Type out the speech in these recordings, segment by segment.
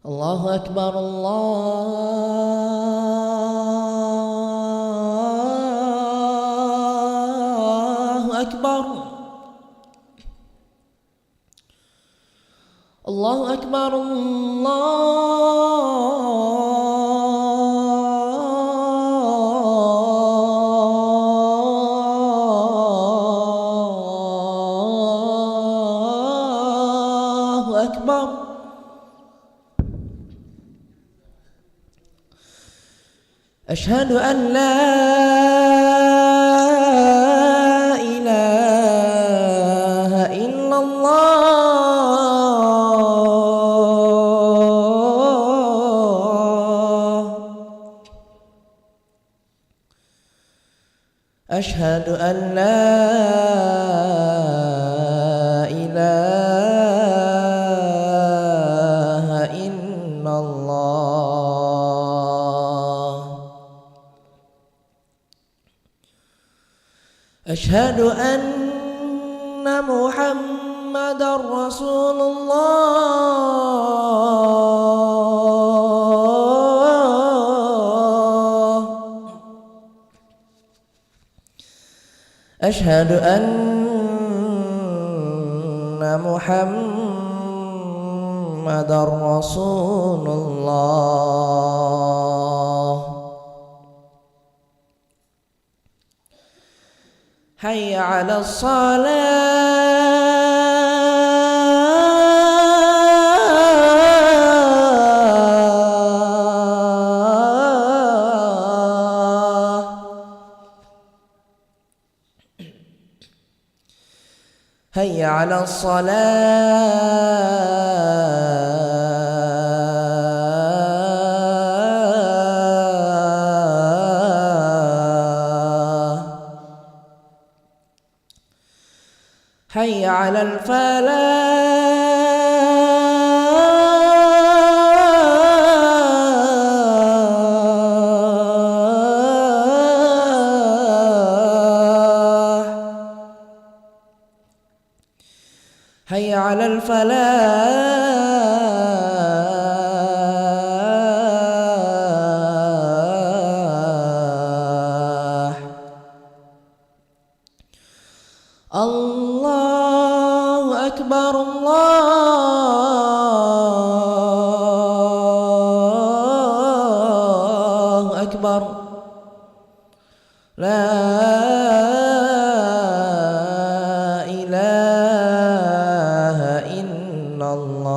الله أكبر الله أكبر الله أكبر الله أكبر. أشهد أن لا إله إلا الله. أشهد أن لا إله إلا الله. أشهد أن محمدًا رسول الله. أشهد أن محمدًا رسول الله. حي على الصلاة. حي على الصلاة. حي على الفلاح. حي على الفلاح. الله أكبر الله أكبر. لا إله إلا الله.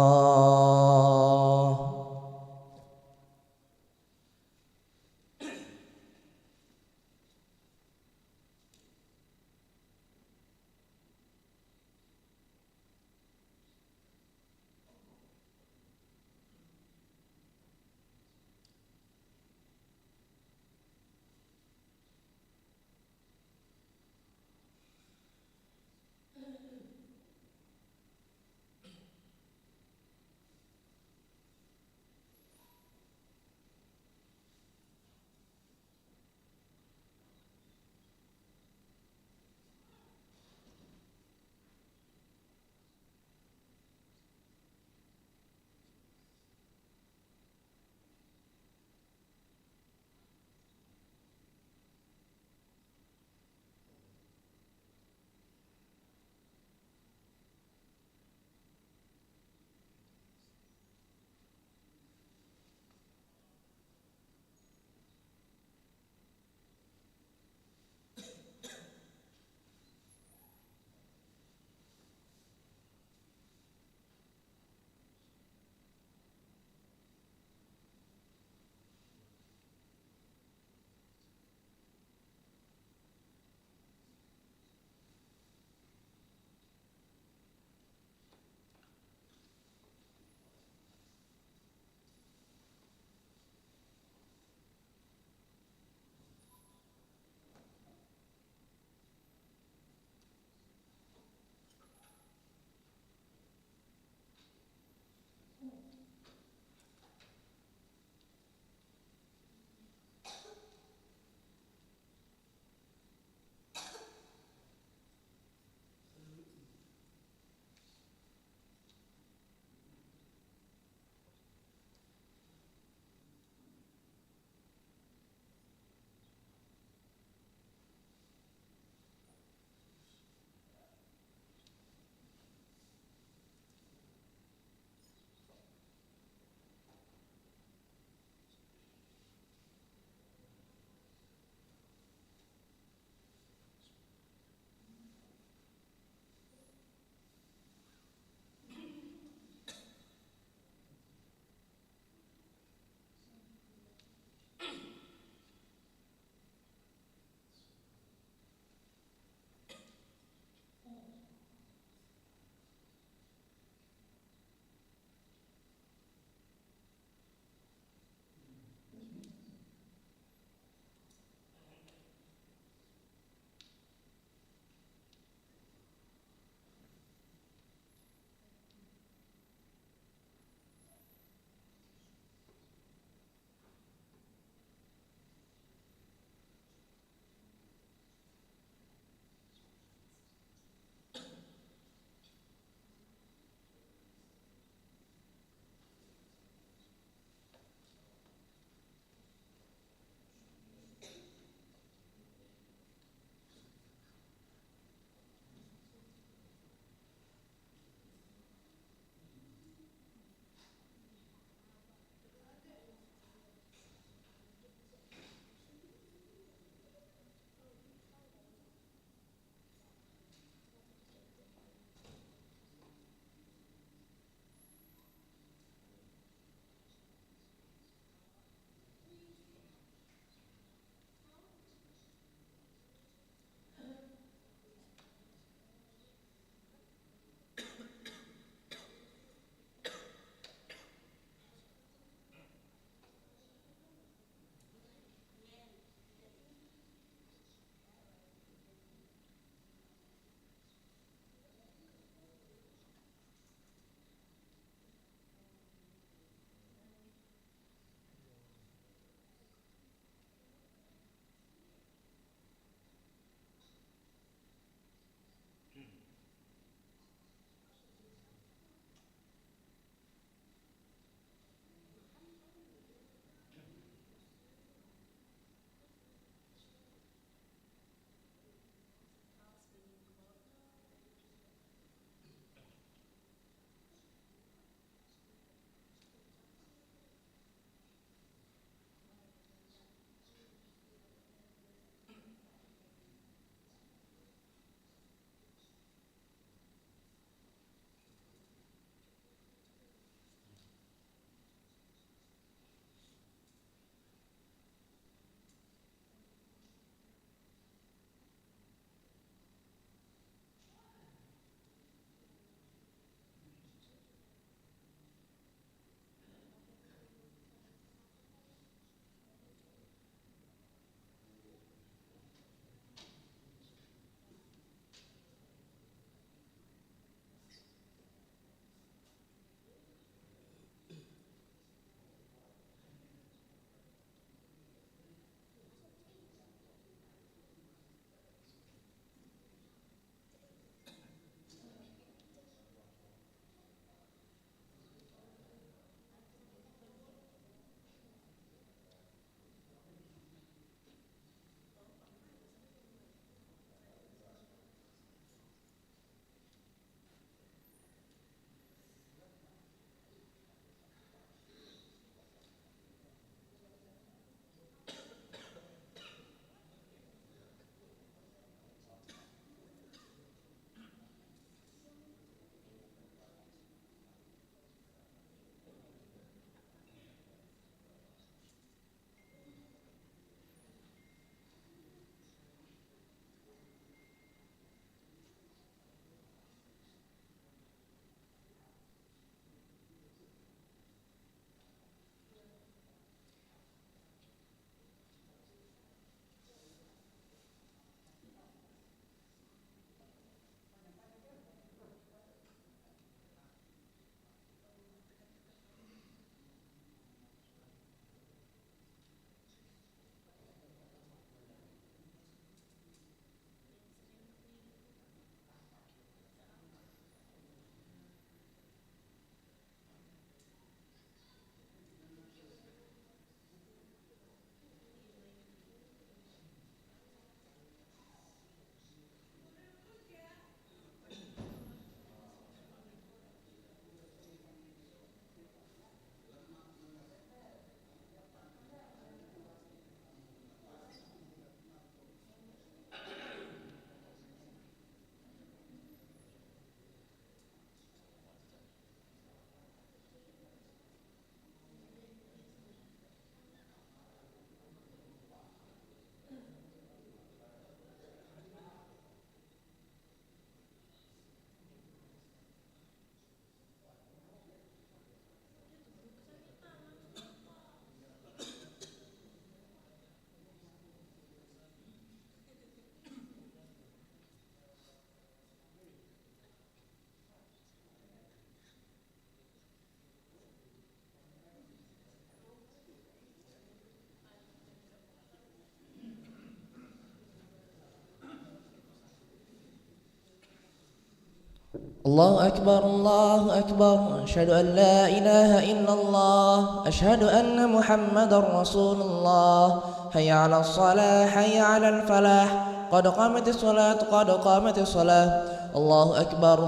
الله أكبر الله أكبر أشهد أن لا إله إلا الله أشهد أن محمدا رسول الله حي على الصلاة حي على الفلاح قد قامت الصلاة قد قامت الصلاة الله أكبر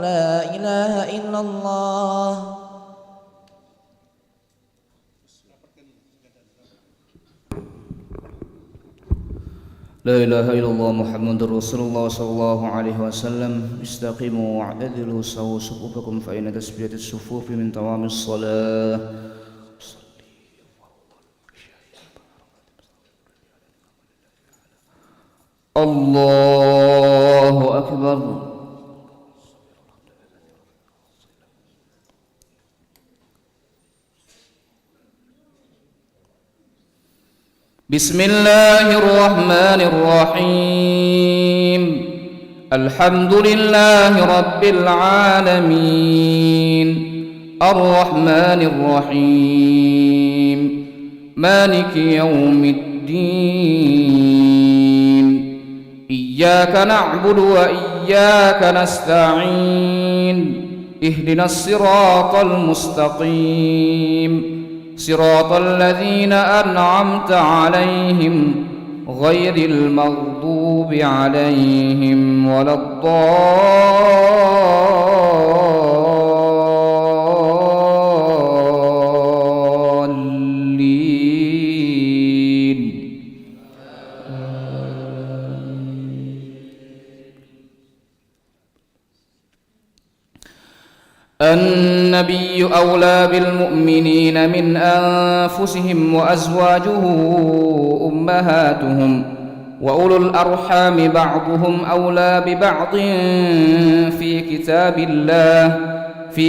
لا إله إلا الله. لا إله إلا الله محمد رسول الله صلى الله عليه وسلم. استقيموا واعتدلوا سووا صفوفكم فإن تسبية الصفوف من تمام الصلاة. الله أكبر. بسم الله الرحمن الرحيم. الحمد لله رب العالمين الرحمن الرحيم مالك يوم الدين. إياك نعبد وإياك نستعين. اهدنا الصراط المستقيم صراط الذين أنعمت عليهم غير المغضوب عليهم ولا الضالين. النبي أولى بالمؤمنين من أنفسهم وأزواجه أمهاتهم وأولو الأرحام بعضهم أولى ببعض في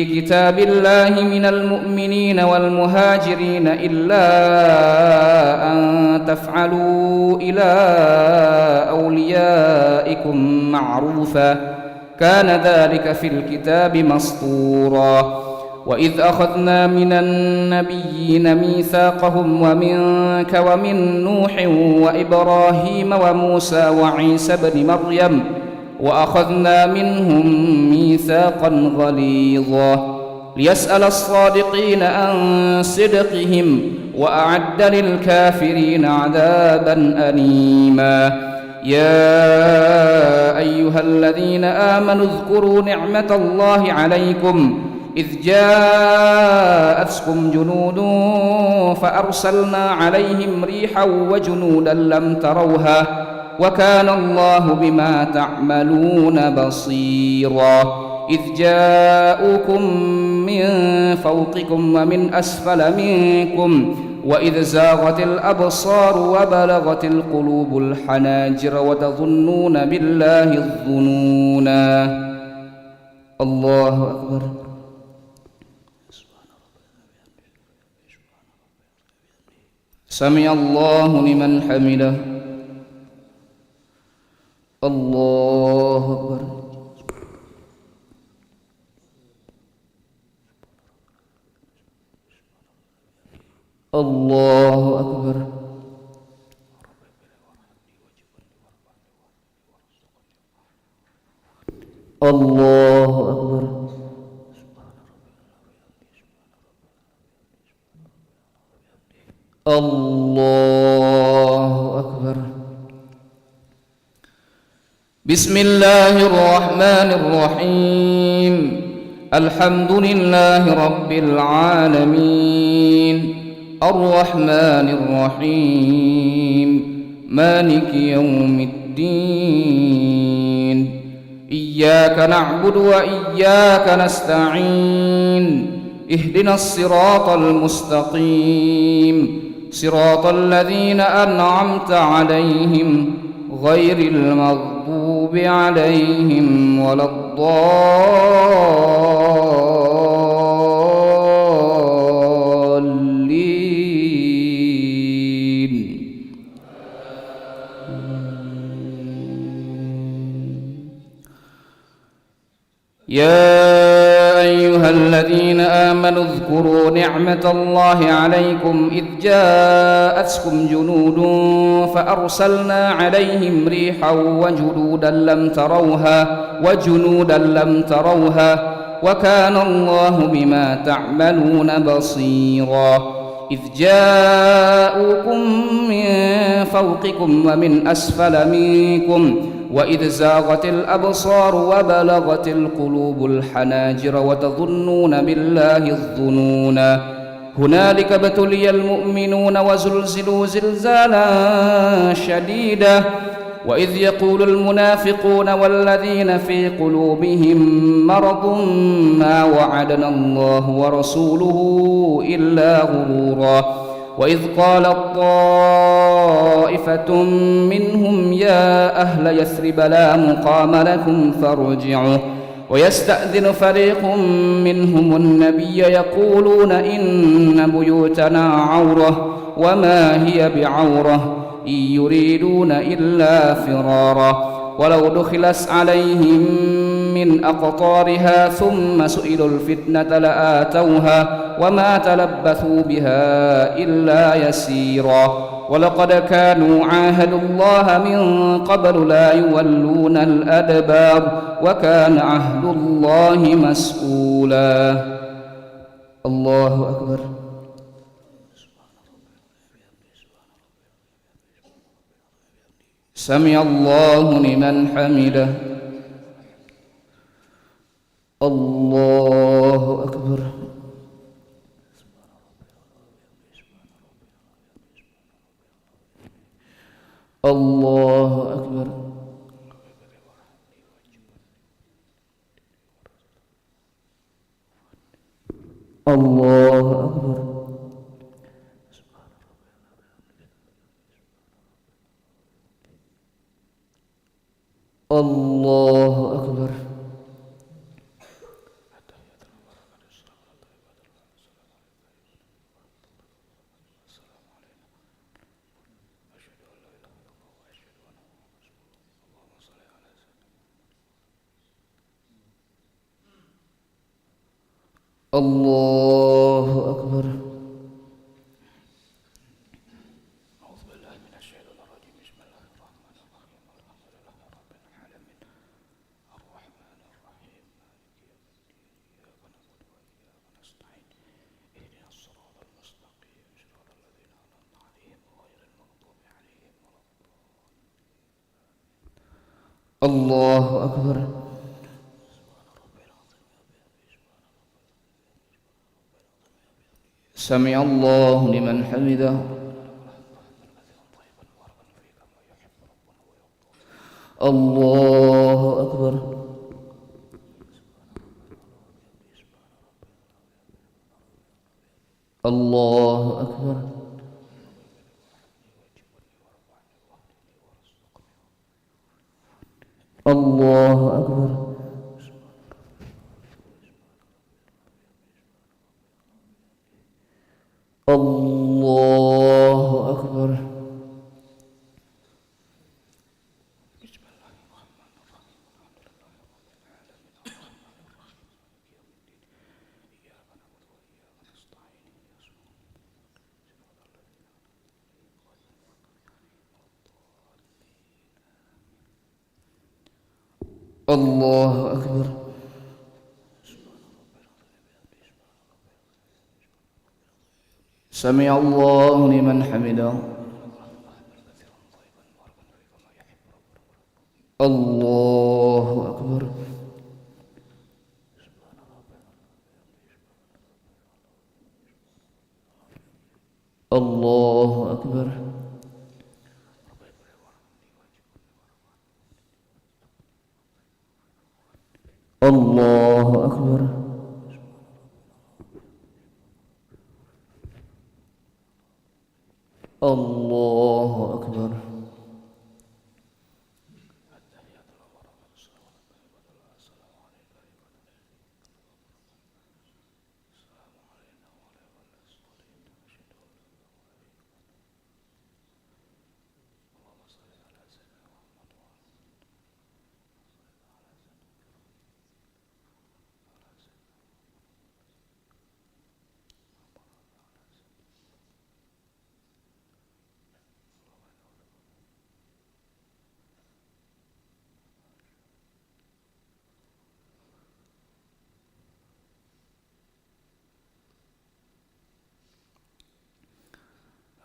كتاب الله من المؤمنين والمهاجرين إلا أن تفعلوا إلى أوليائكم معروفا كان ذلك في الكتاب مسطورا. وإذ أخذنا من النبيين ميثاقهم ومنك ومن نوح وإبراهيم وموسى وعيسى بن مريم وأخذنا منهم ميثاقا غليظا ليسأل الصادقين عن صدقهم وأعد للكافرين عذابا أليما. يا أيها الذين آمنوا اذكروا نعمة الله عليكم إذ جاءتكم جنود فأرسلنا عليهم ريحا وجنودا لم تروها وكان الله بما تعملون بصيرا. إذ جاءوكم من فوقكم ومن أسفل منكم وإذ زاغت الأبصار وبلغت القلوب الحناجر وتظنون بالله الظنونا. الله أكبر. سمع الله لمن حمده. الله أكبر. الله أكبر. الله أكبر. الله أكبر. بسم الله الرحمن الرحيم. الحمد لله رب العالمين الرحمن الرحيم مالك يوم الدين. إياك نعبد وإياك نستعين. اهدنا الصراط المستقيم صراط الذين أنعمت عليهم غير المغضوب عليهم ولا الضالين. يا أيها الذين آمنوا اذكروا نعمة الله عليكم إذ جاءتكم جنود فأرسلنا عليهم ريحا وجنودا لم تروها وكان الله بما تعملون بصيرا إذ جاءوكم من فوقكم ومن أسفل منكم وإذ زاغت الأبصار وبلغت القلوب الحناجر وتظنون بالله الظنونا هنالك ابتلي المؤمنون وزلزلوا زلزالا شديدا وإذ يقول المنافقون والذين في قلوبهم مرض ما وعدنا الله ورسوله إلا غرورا وإذ قالت طائفة منهم يا أهل يثرب لا مقام لكم فارجعوا ويستأذن فريق منهم النبي يقولون إن بيوتنا عورة وما هي بعورة إن يريدون إلا فرارا ولو دخلت عليهم من أقطارها ثم سئلوا الفتنة لآتوها وما تلبثوا بها إلا يسيرا ولقد كانوا عاهدوا الله من قبل لا يولون الأدبار وكان عهد الله مسؤولا. الله أكبر. سمع الله لمن حمده. الله أكبر. الله أكبر. الله أكبر. الله أكبر. الله أكبر. أعوذ بالله من الشيطان الرجيم. بسم الله الرحمن الرحيم. الحمد لله رب العالمين الرحمن الرحيم مالك يوم الدين إياك نعبد وإياك نستعين اهدنا الصراط المستقيم صراط الذين أنعمت عليهم غير المغضوب عليهم ولا الضالين. الله أكبر. سمع الله لمن حمده. الله أكبر. الله أكبر. الله أكبر. الله أكبر. بسم الله الرحمن الرحيم. الحمد لله رب العالمين الرحمن الرحيم مالك يوم الدين إياك نعبد وإياك نستعين اهدنا الصراط المستقيم صراط الذين أنعمت عليهم غير المغضوب عليهم ولا الضالين. الله أكبر. سمع الله لمن حمده. الله أكبر. الله أكبر. الله أكبر. الله أكبر.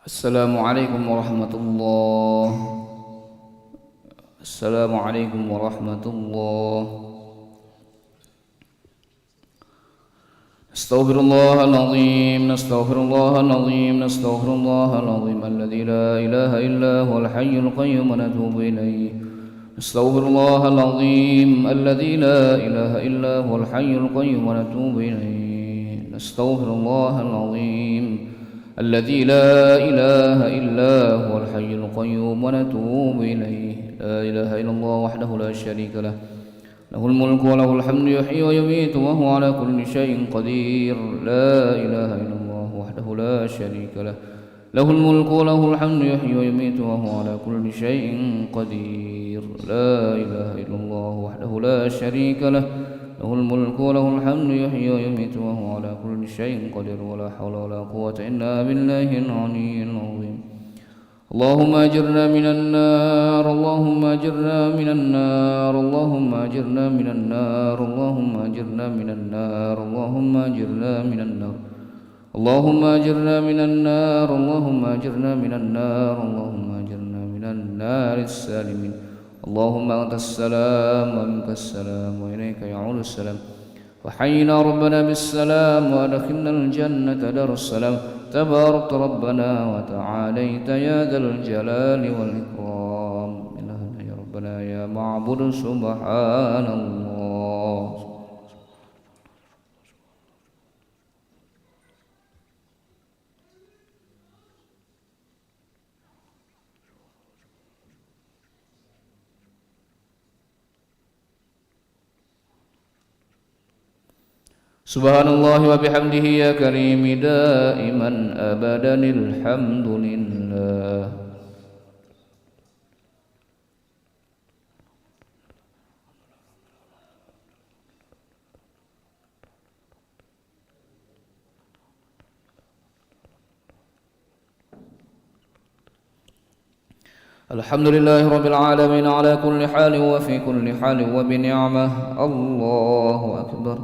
السلام عليكم ورحمة الله. السلام عليكم ورحمة الله. نستغفر الله العظيم، نستغفر الله العظيم، نستغفر الله العظيم الذي لا إله إلا هو الحي القيوم ونتوب إليه. نستغفر الله العظيم الذي لا إله إلا هو الحي القيوم ونتوب إليه. نستغفر الله العظيم الذي لا إله إلا هو الحي القيوم ونتوب إليه. لا إله إلا الله وحده لا شريك له، له الملك وله الحمد يحيي ويميت وهو على كل شيء قدير. لا إله إلا الله وحده لا شريك له، له الملك وله الحمد يحيي ويميت وهو على كل شيء قدير. لا إله إلا الله وحده لا شريك له، له الملك وله الحمد يحيي ويميت وهو على كل شيء قدير. ولا حول ولا قوة إلا بالله العلي العظيم. اللهم أجرنا من النار، اللهم أجرنا من النار، اللهم أجرنا من النار، اللهم أجرنا من النار، اللهم أجرنا من النار، اللهم أجرنا من النار، اللهم أجرنا من النار، اللهم أجرنا من النار السالمين. اللهم أنت السلام ومنك السلام وإليك يعود السلام. وحينا ربنا بالسلام وأدخلنا الجنة دار السلام. تبارك ربنا وتعاليت يا ذا الجلال والإكرام. إلهنا يا ربنا يا معبود سبحان الله. سبحان الله وبحمده يا كريم دائما أبدا الحمد لله. الحمد لله رب العالمين على كل حال وفي كل حال وبنعمة. الله أكبر.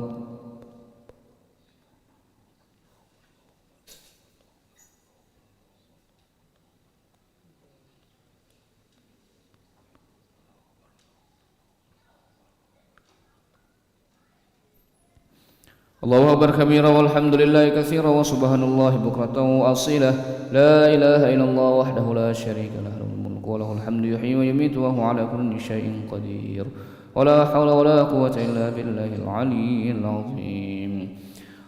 الله أكبر كبيرا والحمد لله كثيرا وسبحان الله بكرة وأصيلا. لا إله إلا الله وحده لا شريك له، له الملك وله الحمد يحيي ويميت وهو على كل شيء قدير. ولا حول ولا قوة إلا بالله العلي العظيم.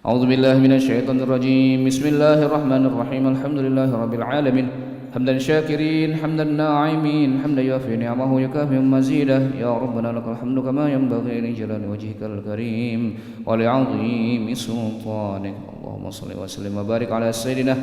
أعوذ بالله من الشيطان الرجيم. بسم الله الرحمن الرحيم. الحمد لله رب العالمين، حمدا شاكرين، حمدا ناعمين، حمدا يوفي نعمه يكافئ مزيده. يا ربنا لك الحمد كما ينبغي لجلال وجهك الكريم ولعظيم سلطانك. اللهم صل وسلم وبارك على سيدنا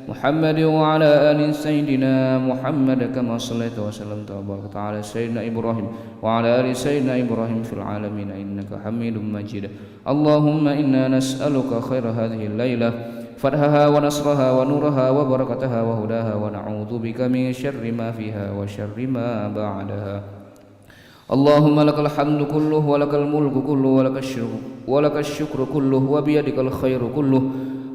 محمد وعلى آل سيدنا محمد كما صليت وسلمت وباركت على سيدنا إبراهيم وعلى آل سيدنا إبراهيم في العالمين إنك حميد مجيد. اللهم إنا نسألك خير هذه الليلة، فتحها ونصرها ونورها وبركتها وهداها، ونعوذ بك من شر ما فيها وشر ما بعدها. اللهم لك الحمد كله ولك الملك كله ولك الشكر كله وبيدك الخير كله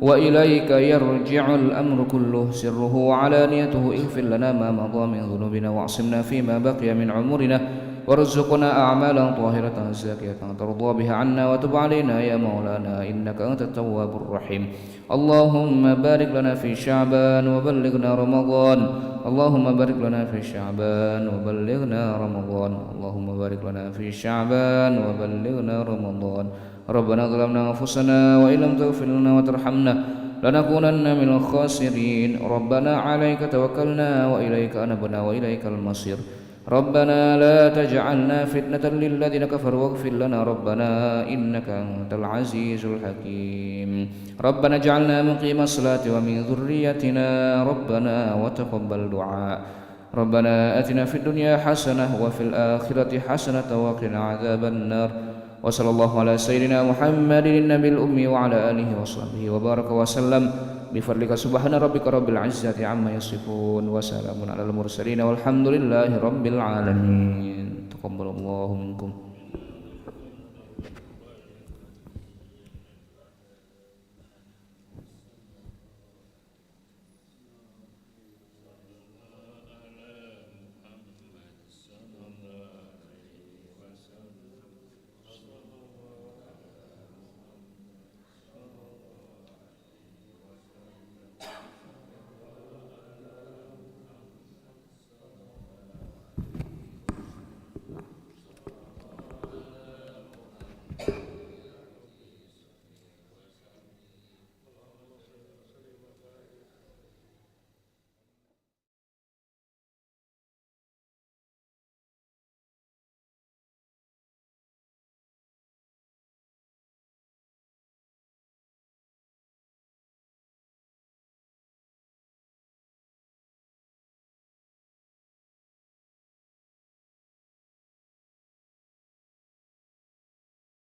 وإليك يرجع الأمر كله سره وعلانيته. اغفر لنا ما مضى من ذنوبنا واعصمنا فيما بقي من عمرنا وارزقنا أعمالا طاهرة زاكية ترضى بها عنا وتب علينا يا مولانا إنك أنت التواب الرحيم. اللهم بارك لنا في شعبان وبلغنا رمضان. اللهم بارك لنا في شعبان وبلغنا رمضان. اللهم بارك لنا في شعبان وبلغنا رمضان. ربنا ظلمنا أنفسنا وإن لم تغفر لنا وترحمنا لنكونن من الخاسرين. ربنا عليك توكلنا وإليك أنبنا وإليك المصير. ربنا لا تجعلنا فتنة للذين كفروا واغفر لنا ربنا إنك أنت العزيز الحكيم. ربنا اجعلنا مقيم الصلاة ومن ذريتنا ربنا وتقبل دعاء. ربنا آتنا في الدنيا حسنة وفي الآخرة حسنة وقنا عذاب النار. وصلى الله على سيدنا محمد النبي الأمي وعلى آله وصحبه وبارك وسلم بفضلك سبحان ربك رب العزة عما يصفون وسلام على المرسلين والحمد لله رب العالمين. تقبل الله منكم.